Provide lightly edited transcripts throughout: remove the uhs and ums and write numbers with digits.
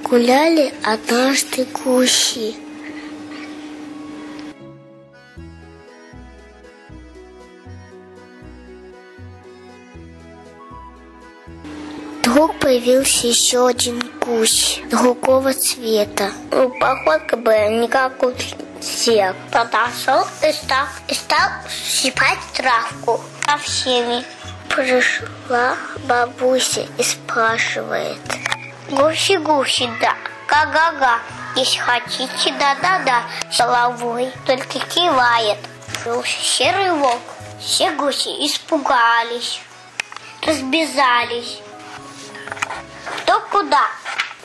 Гуляли однажды гуси. Вдруг появился еще один гусь другого цвета. Походка была не как у всех. Подошел и стал щипать травку со всеми. Пришла бабуся и спрашивает: гуси, да, га-га-га, если хотите, да-да-да, с головой только кивает. Появился серый волк. Все гуси испугались, разбежались. Кто куда?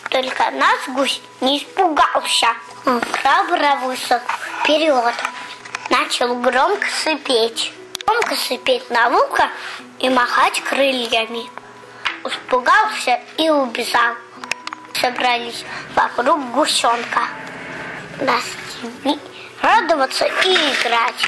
Только нас гусь не испугался. Он храбро вышел вперед, начал громко сыпеть на волка и махать крыльями. Испугался и убежал. Собрались вокруг гусенка. Нас радоваться и играть.